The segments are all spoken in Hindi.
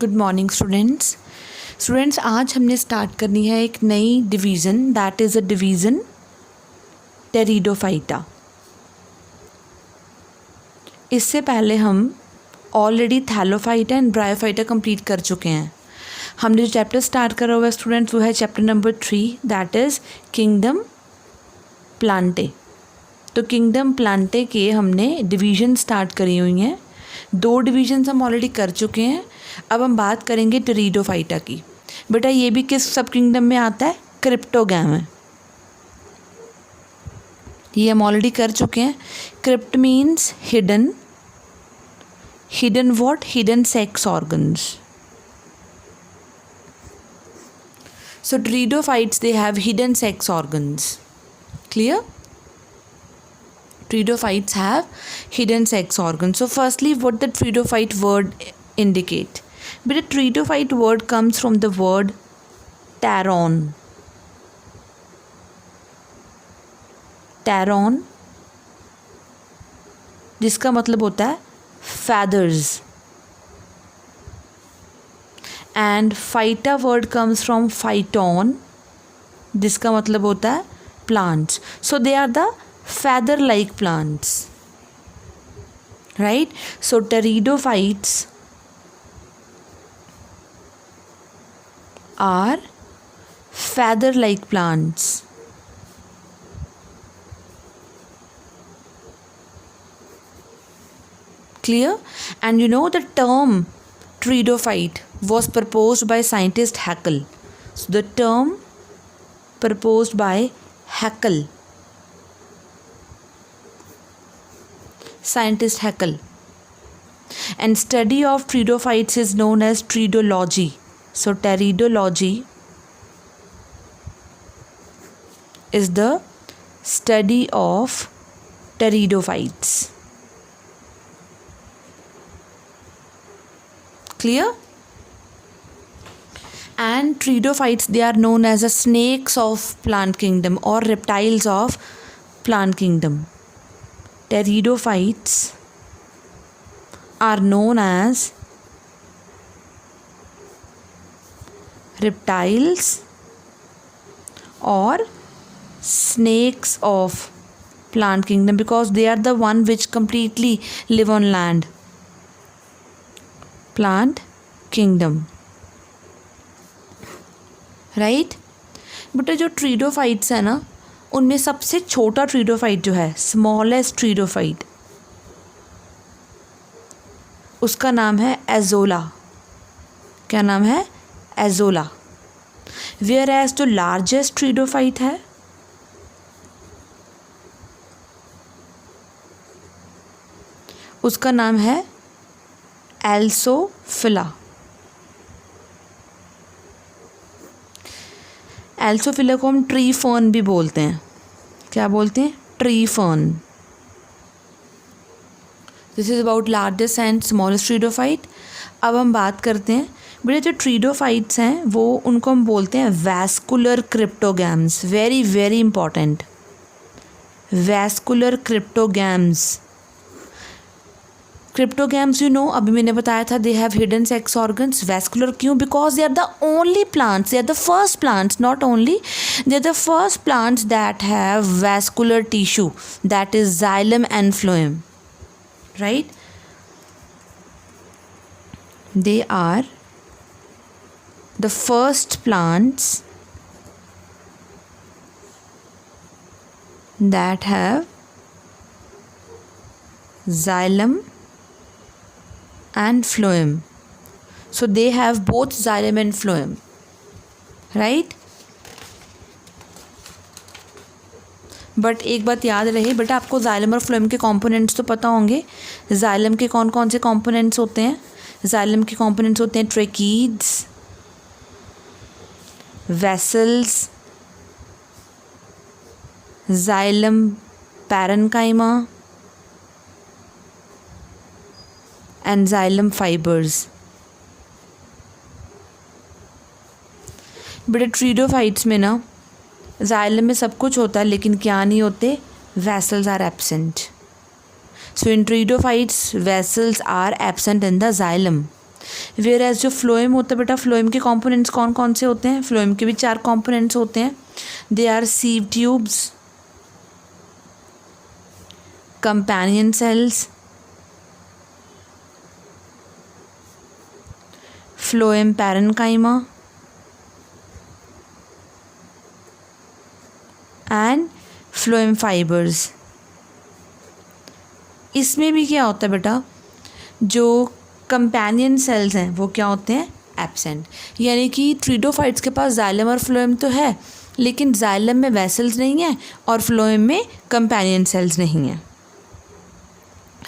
गुड मॉर्निंग स्टूडेंट्स आज हमने स्टार्ट करनी है एक नई division, that is a division pteridophyta. इससे पहले हम already Thallophyta and bryophyta complete कर चुके हैं। हमने जो चैप्टर स्टार्ट करा हुआ है स्टूडेंट्स वो है chapter number 3, that is kingdom Plantae. तो किंगडम प्लांटे के हमने डिवीज़न स्टार्ट करी हुई हैं। 2 डिवीजन्स हम ऑलरेडी कर चुके हैं। अब हम बात करेंगे टेरिडोफाइटा की। बेटा ये भी किस सब किंगडम में आता है? क्रिप्टोगैम है। ये हम ऑलरेडी कर चुके हैं। Crypt means hidden. Hidden what? Hidden sex organs. So pteridophytes, they have hidden sex organs. Clear? Pteridophytes have hidden sex organs. So firstly, what the pteridophyte word indicate? But the pteridophyte word comes from the word pteron. Pteron, जिसका मतलब होता है feathers. And phyta word comes from phyton, जिसका मतलब होता है plants. So they are the feather like plants, right? So pteridophytes are feather like plants. Clear? And you know the term pteridophyte was proposed by scientist Haeckel. So the term proposed by Haeckel, scientist Haeckel, and study of pteridophytes is known as pteridology. So pteridology is the study of pteridophytes. Clear? And pteridophytes, they are known as the snakes of plant kingdom or reptiles of plant kingdom. Pteridophytes are known as reptiles or snakes of plant kingdom because they are the one which completely live on land. Plant kingdom, right? बेटा जो ट्रीडोफाइट्स है ना, उनमें सबसे छोटा ट्रीडोफाइट जो है, स्मॉलेस्ट ट्रीडोफाइट, उसका नाम है एजोला। क्या नाम है? एजोला। वेयर एज जो लार्जेस्ट ट्रीडोफाइट है उसका नाम है एल्सोफिला। एल्सोफिला को हम ट्री फर्न भी बोलते हैं। क्या बोलते हैं? Tree fern. This is about largest and smallest pteridophyte. अब हम बात करते हैं बेटे जो ट्रीडोफाइट्स हैं वो उनको हम बोलते हैं vascular cryptogams. Very very important, vascular cryptogams. Cryptogams you know, अभी मैंने बताया था they have hidden sex organs. Vascular क्यों? Because they are the only plants, they are the first plants, not only, they are the first plants that have vascular tissue, that is xylem and phloem, right? They are the first plants that have xylem and phloem. So they have both xylem and phloem, right? But एक बात याद रहे बेटा, आपको xylem और phloem के कंपोनेंट्स तो पता होंगे। xylem के कौन कौन से कंपोनेंट्स होते हैं? xylem के कंपोनेंट्स होते हैं tracheids, vessels, xylem parenchyma and xylem fibers. बेटा ट्रीडोफाइट्स में ना xylem में सब कुछ होता है लेकिन क्या नहीं होते? vessels are absent. So in pteridophytes, vessels are absent in the xylem. Whereas जो फ्लोएम होता है बेटा, फ्लोएम के कंपोनेंट्स कौन कौन से होते हैं? फ्लोएम के भी 4 कंपोनेंट्स होते हैं. They are sieve tubes, companion cells, phloem parenchyma and phloem fibres. इसमें भी क्या होता है बेटा, जो कंपेनियन सेल्स हैं वो क्या होते हैं? एब्सेंट. यानी कि ट्रीडोफाइट्स के पास जाइलम और फ्लोएम तो है, लेकिन जाइलम में वेसल्स नहीं है और फ्लोएम में कंपेनियन सेल्स नहीं है.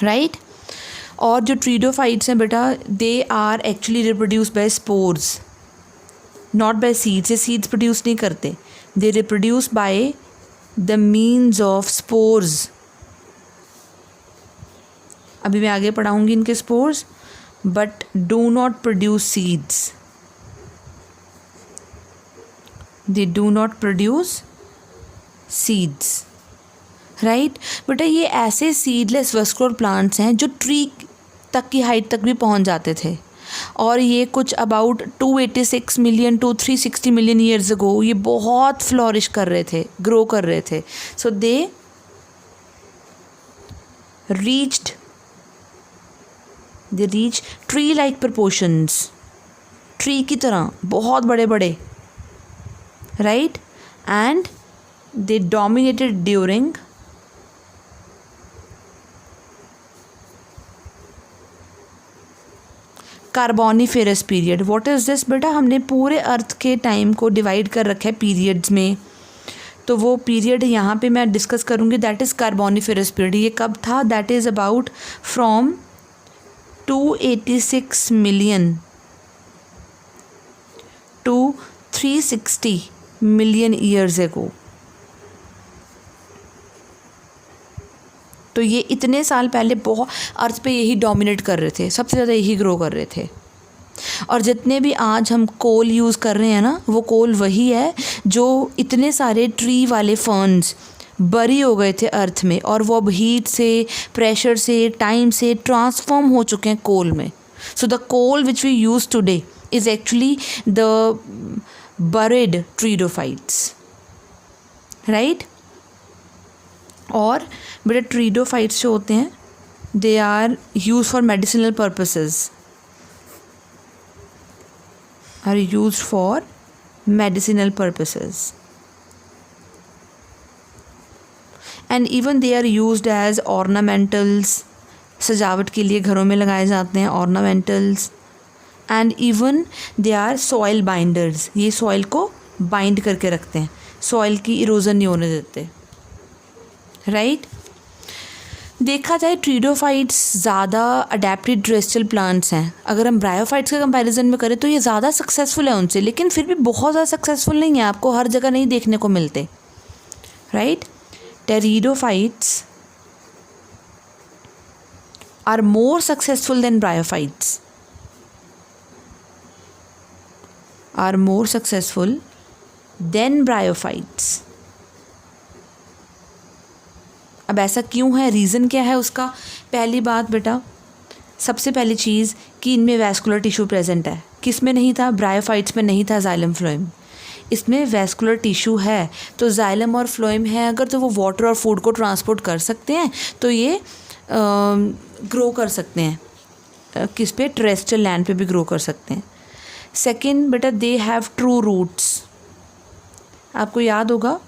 राइट. और जो ट्रीडोफाइट्स हैं बेटा, they are actually reproduce by spores, not by seeds. ये सीड्स प्रोड्यूस नहीं करते. They reproduce by the means of spores. अभी मैं आगे पढ़ाऊँगी इनके spores. But do not produce seeds. They do not produce seeds. Right. बेटा ये ऐसे सीडलेस वस्कुलर प्लांट्स हैं जो ट्री तक की हाइट तक भी पहुंच जाते थे, और ये कुछ about 286 million to 360 million years ago ये बहुत फ्लोरिश कर रहे थे, ग्रो कर रहे थे. So they reach tree like proportions, tree की तरह बहुत बड़े बड़े. Right. And they dominated during Carboniferous period. What is this बेटा? हमने पूरे अर्थ के टाइम को डिवाइड कर रखा है पीरियड्स में, तो वो पीरियड यहाँ पे मैं डिस्कस करूँगी. That is Carboniferous period. ये कब था? That is about from 286 million to 360 million years ago. तो ये इतने साल पहले बहुत अर्थ पे यही डोमिनेट कर रहे थे, सबसे ज़्यादा यही ग्रो कर रहे थे. और जितने भी आज हम कोल यूज़ कर रहे हैं ना, वो कोल वही है जो इतने सारे ट्री वाले फर्न्स बरी हो गए थे अर्थ में, और वो अब हीट से, प्रेशर से, टाइम से ट्रांसफॉर्म हो चुके हैं कोल में. So the coal which we use today is actually the buried pteridophytes. Right. और बेटा ट्रीडोफाइट्स जो होते हैं, they are use for medicinal purposes, are use for medicinal purposes. And even they are used as ornamentals. सजावट के लिए घरों में लगाए जाते हैं ornamentals. And even they are soil binders. ये सॉइल को बाइंड करके रखते हैं, सॉइल की इरोजन नहीं होने देते. राइट. देखा जाए ट्रीडोफाइट्स ज़्यादा अडेप्टेड टेरेस्ट्रियल प्लांट्स हैं. अगर हम ब्रायोफाइट्स के कंपैरिजन में करें तो ये ज़्यादा सक्सेसफुल है उनसे, लेकिन फिर भी बहुत ज़्यादा सक्सेसफुल नहीं है. आपको हर जगह नहीं देखने को मिलते. Right. Pteridophytes are more successful than bryophytes. Are more successful than bryophytes. अब ऐसा क्यों है? रीज़न क्या है उसका? पहली बात बेटा, सबसे पहली चीज़ कि इनमें वैस्कुलर टिश्यू प्रेजेंट है. किस में नहीं था? ब्रायोफाइट्स में नहीं था जाइलम फ्लोएम. इसमें वैस्कुलर टिश्यू है, तो जाइलम और फ्लोएम है अगर, तो वो वाटर और फूड को ट्रांसपोर्ट कर सकते हैं, तो ये ग्रो कर सकते हैं. किस पे? टेरेस्ट्रियल लैंड पे भी ग्रो कर सकते हैं. सेकेंड बेटा, दे हैव ट्रू रूट्स. आपको याद होगा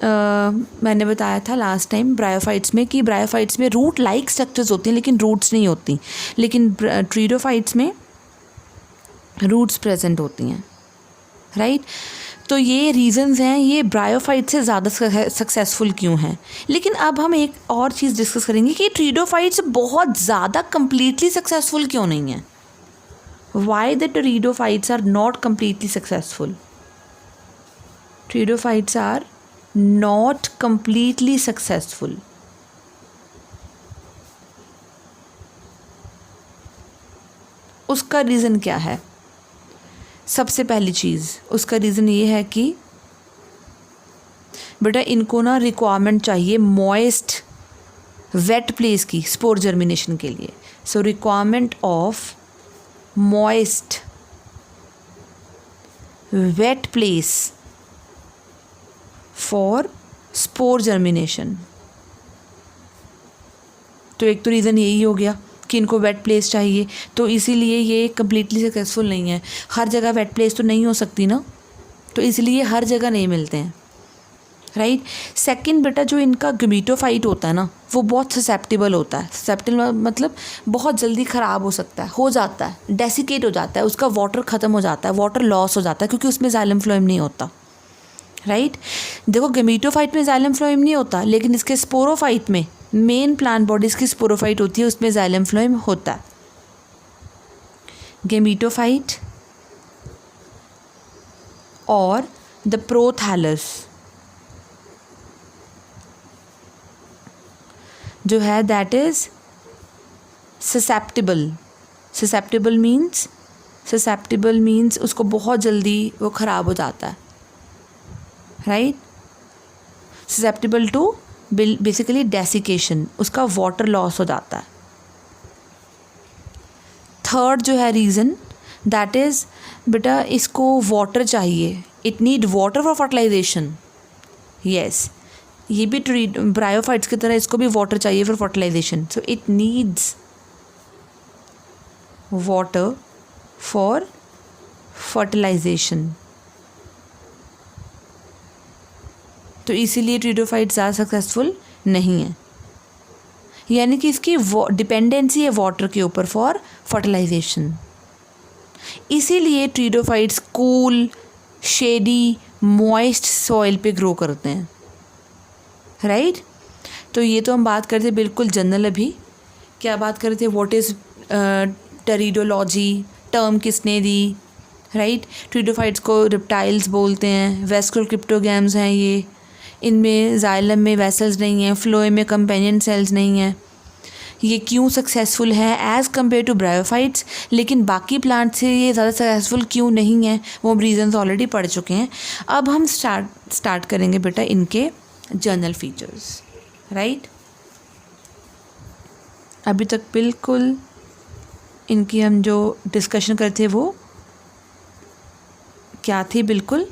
मैंने बताया था लास्ट टाइम ब्रायोफाइट्स में कि ब्रायोफाइट्स में रूट लाइक स्ट्रक्चर्स होती हैं लेकिन रूट्स नहीं होती, लेकिन ट्रीडोफाइट्स में रूट्स प्रेजेंट होती हैं. राइट. तो ये रीजंस हैं ये ब्रायोफाइट से ज़्यादा सक्सेसफुल क्यों हैं. लेकिन अब हम एक और चीज़ डिस्कस करेंगे कि ट्रीडोफाइट्स बहुत ज़्यादा कम्प्लीटली सक्सेसफुल क्यों नहीं हैं. Why the pteridophytes are not completely successful. Pteridophytes are not completely successful. उसका रीज़न क्या है? सबसे पहली चीज़ उसका रीज़न ये है कि बेटा इनको ना रिक्वायरमेंट चाहिए मॉइस्ट वेट प्लेस की स्पोर जर्मिनेशन के लिए. So requirement of moist, wet place for spore germination. तो एक तो रीज़न यही हो गया कि इनको वेट प्लेस चाहिए, तो इसीलिए ये कम्प्लीटली सक्सेसफुल नहीं है। हर जगह वेट प्लेस तो नहीं हो सकती ना, तो इसलिए हर जगह नहीं मिलते हैं, राइट। सेकंड बेटा, जो इनका गमीटोफाइट होता है ना, वो बहुत ससेप्टिबल होता है। ससेप्टिबल मतलब बहुत जल्दी ख़राब हो सकता है, हो जाता है, डेसिकेट हो जाता है, उसका वाटर ख़त्म हो जाता है, वाटर लॉस हो जाता है, क्योंकि उसमें जाइलम फ्लोएम नहीं होता, राइट। देखो गमीटोफाइट में जाइलम फ्लोएम नहीं होता, लेकिन इसके स्पोरोफाइट में, मेन प्लांट बॉडीज़ की स्पोरोफाइट होती है, उसमें जाइलम फ्लोएम होता है। गमीटोफाइट और द प्रोथैलस जो है that is susceptible. Susceptible means उसको बहुत जल्दी वो ख़राब हो जाता है, right. Susceptible to basically desiccation, उसका वाटर लॉस हो जाता है। थर्ड जो है रीज़न दैट इज़ बेटा इसको वाटर चाहिए, it need water for fertilisation. Yes, ये भी ब्रायोफाइट्स की तरह इसको भी वाटर चाहिए for fertilisation, so it needs water for fertilisation. तो इसीलिए ट्रिडोफाइट्स ज़्यादा सक्सेसफुल नहीं है, यानी कि इसकी डिपेंडेंसी है वाटर के ऊपर फॉर फर्टिलाइजेशन। इसीलिए ट्रिडोफाइट्स कूल, शेडी, मॉइस्ट सॉइल पे ग्रो करते हैं, राइट। तो ये तो हम बात करते थे बिल्कुल जनरल। अभी क्या बात कर रहे थे, व्हाट इज़ टेरिडोलॉजी, टर्म किसने दी, राइट। ट्रिडोफाइट्स को रिप्टाइल्स बोलते हैं, वेस्कुलर क्रिप्टोगैम्स हैं ये, इनमें जाइलम में वेसल्स नहीं हैं, फ्लोएम में कंपेनियन सेल्स नहीं हैं। ये क्यों सक्सेसफुल है एज़ कम्पेयर टू ब्रायोफाइट्स, लेकिन बाकी प्लांट से ये ज़्यादा सक्सेसफुल क्यों नहीं है, वो हम रीजंस ऑलरेडी पढ़ चुके हैं। अब हम स्टार्ट करेंगे बेटा इनके जर्नल फीचर्स, राइट। अभी तक बिल्कुल इनकी हम जो डिस्कशन करते वो क्या थी, बिल्कुल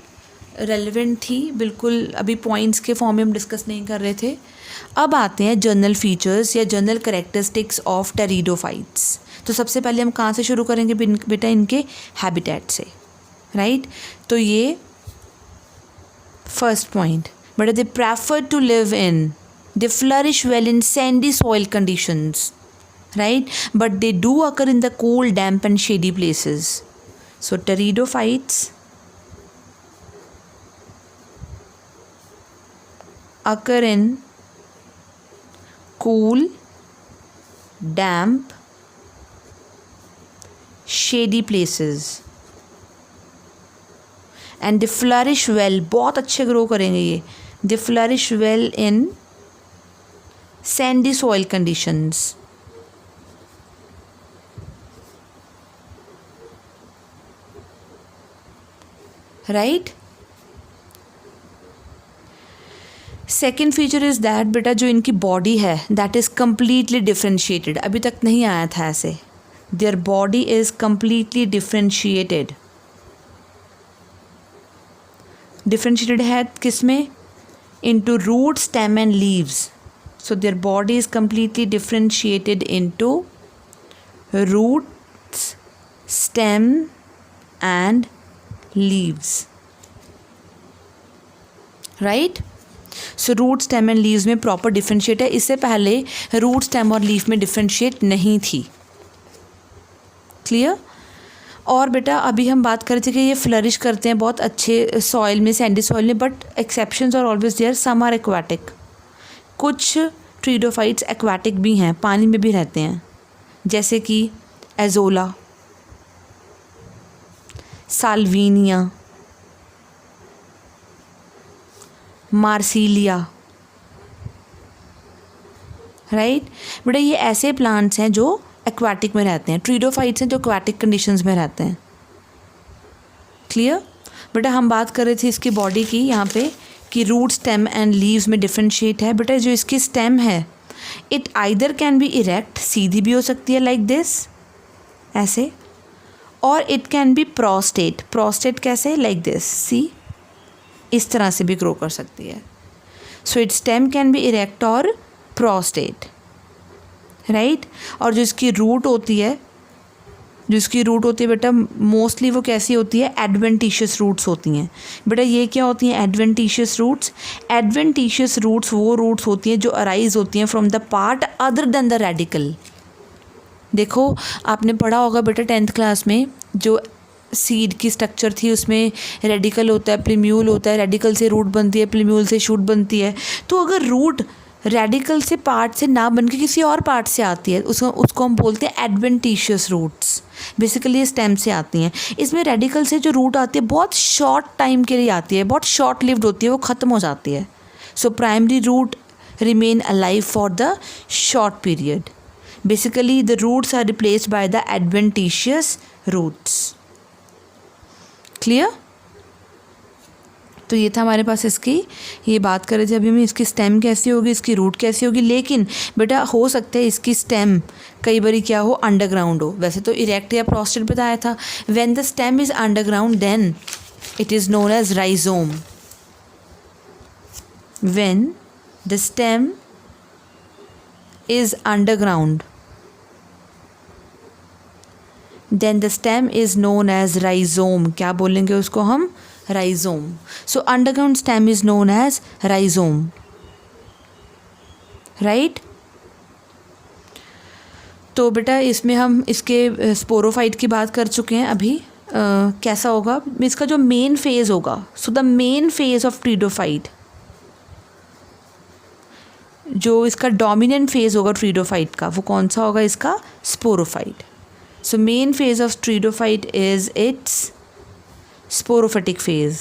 रेलेवेंट थी, बिल्कुल अभी पॉइंट्स के फॉर्म में हम डिस्कस नहीं कर रहे थे। अब आते हैं जर्नल फीचर्स या जर्नल कैरेक्टरिस्टिक्स ऑफ टेरिडोफाइट्स। तो सबसे पहले हम कहाँ से शुरू करेंगे बेटा, इनके हैबिटेट से, राइट। तो ये फर्स्ट पॉइंट बेटा, they prefer to live in, they flourish well in sandy soil conditions, right, but they do occur in the cool, damp and shady places. So pteridophytes occur in cool, damp, shady places and they flourish well, बहुत अच्छे ग्रो करेंगे ये, they flourish well in sandy soil conditions, right. Second feature is that बेटा जो इनकी बॉडी है दैट इज़ कम्प्लीटली डिफ्रेंशिएटेड। अभी तक नहीं आया था ऐसे, their body is completely differentiated. Differentiated है किस में, into root, stem and leaves. So their body is completely differentiated into roots, stem and leaves, right. so root stem and leaves में proper differentiate है, इससे पहले root stem और leaf में differentiate नहीं थी, clear। और बेटा अभी हम बात कर रहे थे कि ये फ्लरिश करते हैं बहुत अच्छे सॉइल में, सैंडी सॉइल में, but exceptions are always there, some are aquatic. कुछ ट्रिडोफाइट्स एक्वाटिक भी हैं, पानी में भी रहते हैं, जैसे कि एजोला, साल्विनिया, मार्सिलिया, राइट। बेटा ये ऐसे प्लांट्स हैं जो एक्वाटिक में रहते हैं, ट्रिडोफाइट्स हैं जो एक्वाटिक कंडीशंस में रहते हैं, क्लियर। बेटा हम बात कर रहे थे इसकी बॉडी की यहाँ पे कि रूट, स्टेम एंड लीव्स में डिफरेंशिएट है। बेटा जो इसकी स्टेम है it either can be erect, सीधी भी हो सकती है लाइक दिस, ऐसे, और it can be prostate. Prostate कैसे? लाइक दिस, सी, इस तरह से भी ग्रो कर सकती है. So its stem can be erect और प्रोस्टेट, राइट. और जो इसकी रूट होती है, बेटा मोस्टली वो कैसी होती है? एडवेंटिशियस रूट्स होती हैं. बेटा ये क्या होती हैं? Adventitious roots. एडवेंटिशियस रूट्स वो रूट्स होती हैं जो अराइज होती हैं from the part other than the radicle. देखो आपने पढ़ा होगा बेटा 10th क्लास में, जो सीड की स्ट्रक्चर थी उसमें रेडिकल होता है, प्लीम्यूल होता है, रेडिकल से रूट बनती है, प्लीम्यूल से शूट बनती है. तो अगर रूट रेडिकल से पार्ट से ना बन के किसी और पार्ट से आती है, उसको हम बोलते हैं एडवेंटिशियस रूट्स. बेसिकली ये स्टेम से आती हैं. इसमें रेडिकल से जो रूट आती है बहुत शॉर्ट टाइम के लिए आती है, बहुत शॉर्ट लिव्ड होती है, वो ख़त्म हो जाती है. So primary root remain alive for the short period. Basically the roots are replaced by the adventitious roots. Clear? तो ये था हमारे पास इसकी, ये बात कर रहे थे अभी हम इसकी स्टेम कैसी होगी, इसकी रूट कैसी होगी. लेकिन बेटा हो सकता है इसकी स्टेम कई बार क्या हो? अंडरग्राउंड हो. वैसे तो इरेक्ट या प्रोस्टेट बताया था. When the stem is underground then it is known as rhizome. When the stem is underground then the stem is known as rhizome. क्या बोलेंगे उसको हम? Rhizome. So underground stem is known as rhizome, right. तो बेटा इसमें हम इसके स्पोरोफाइट की बात कर चुके हैं अभी. कैसा होगा इसका जो मेन फेज होगा? So the main phase of pteridophyte, जो इसका डोमिनेंट फेज होगा ट्रीडोफाइट का, वो कौन सा होगा? इसका sporophyte. So main phase of pteridophyte is its sporophytic phase,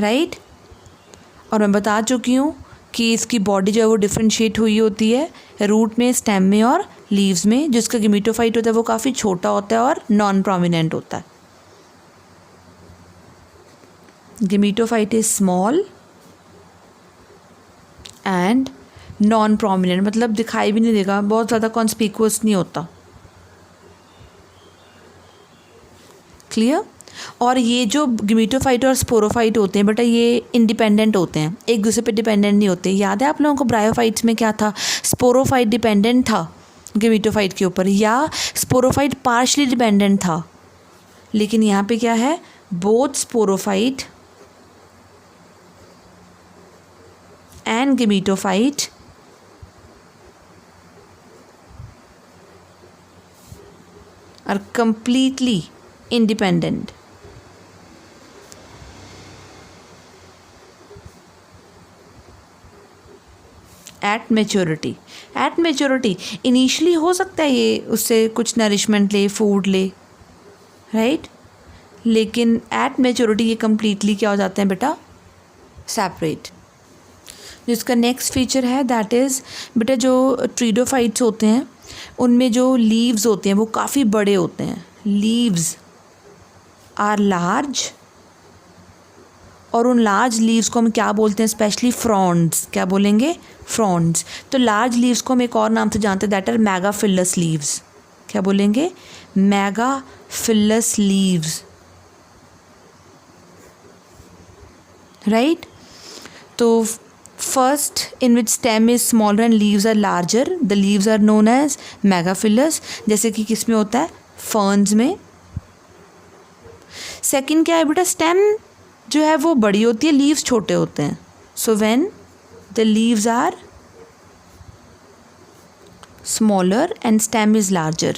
राइट. और मैं बता चुकी हूँ कि इसकी बॉडी जो है वो डिफ्रेंशिएट हुई होती है रूट में, स्टेम में और लीव्स में. जिसका गेमेटोफाइट होता है वो काफ़ी छोटा होता है और नॉन प्रोमिनेंट होता है. Gametophyte is small and non prominent, मतलब दिखाई भी नहीं देगा, बहुत ज़्यादा कॉन्स्पिकुअस नहीं होता. क्लियर? और ये जो गेमेटोफाइट और स्पोरोफाइट होते हैं बेटा ये इंडिपेंडेंट होते हैं, एक दूसरे पे डिपेंडेंट नहीं होते. याद है आप लोगों को ब्रायोफाइट्स में क्या था? स्पोरोफाइट डिपेंडेंट था गेमेटोफाइट के ऊपर, या स्पोरोफाइट पार्शली डिपेंडेंट था. लेकिन यहाँ पे क्या है? Both sporophyte and gametophyte are completely independent. At maturity initially हो सकता है ये उससे कुछ नरिशमेंट ले, फूड ले, राइट. लेकिन एट मेच्योरिटी ये कम्प्लीटली क्या हो जाते हैं बेटा? सेपरेट. जिसका नेक्स्ट फीचर है दैट इज़ बेटा जो ट्रीडोफाइट्स होते हैं उनमें जो लीव्स होते हैं वो काफ़ी बड़े होते हैं. लीव्स आर लार्ज, और उन लार्ज लीव्स को हम क्या बोलते हैं? स्पेशली फ्रॉन्ड्स. क्या बोलेंगे? फ्रॉन्ड्स. तो लार्ज लीव्स को हम एक और नाम से जानते हैं, दैट आर मेगाफिलस लीव्स. क्या बोलेंगे? Megaphyllous leaves, right. तो first in which stem is smaller and leaves are larger, the leaves are known as megaphilous. जैसे कि किस में होता है? ferns में. सेकंड क्या है बेटा? स्टेम जो है वो बड़ी होती है, लीव्स छोटे होते हैं. So when the leaves are smaller and stem is larger.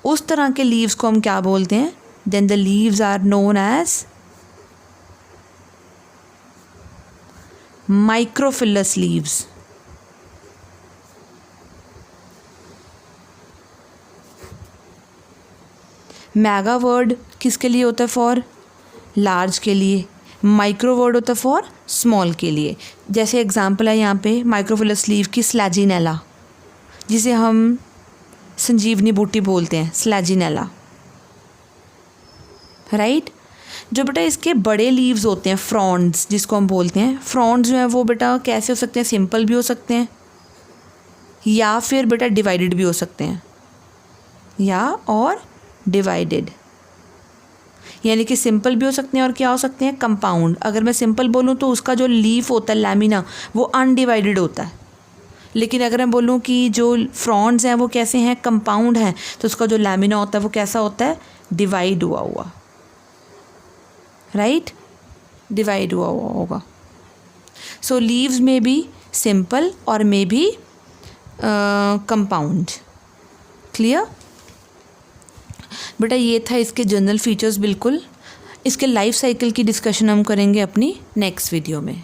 उस तरह के लीव्स को हम क्या बोलते हैं? Then the leaves are known as microphyllous leaves. Mega word किसके लिए होता है? फॉर लार्ज के लिए. माइक्रो वर्ड होता है फॉर स्मॉल के लिए. जैसे एग्जांपल है यहाँ पे माइक्रोफिलस लीव की स्लैजिनेला, जिसे हम संजीवनी बूटी बोलते हैं, स्लैजिनेला, राइट. जो बेटा इसके बड़े लीव्स होते हैं, फ्रॉन्ड्स जिसको हम बोलते हैं, फ्रॉन्ड्स जो हैं वो बेटा कैसे हो सकते हैं, सिंपल भी हो सकते हैं या फिर बेटा डिवाइडेड भी हो सकते हैं, या और डिवाइडेड, यानी कि सिंपल भी हो सकते हैं और क्या हो सकते हैं, कंपाउंड। अगर मैं सिंपल बोलूँ तो उसका जो लीफ होता है लैमिना वो अनडिवाइडेड होता है, लेकिन अगर मैं बोलूँ कि जो फ्रॉन्ड्स हैं वो कैसे हैं, कंपाउंड हैं, तो उसका जो लैमिना होता है वो कैसा होता है, डिवाइड हुआ हुआ, राइट, डिवाइड हुआ हुआ होगा। सो लीव्स में भी सिंपल और में भी कंपाउंड। क्लियर बेटा, ये था इसके जनरल फीचर्स। बिल्कुल इसके लाइफ साइकिल की डिस्कशन हम करेंगे अपनी नेक्स्ट वीडियो में।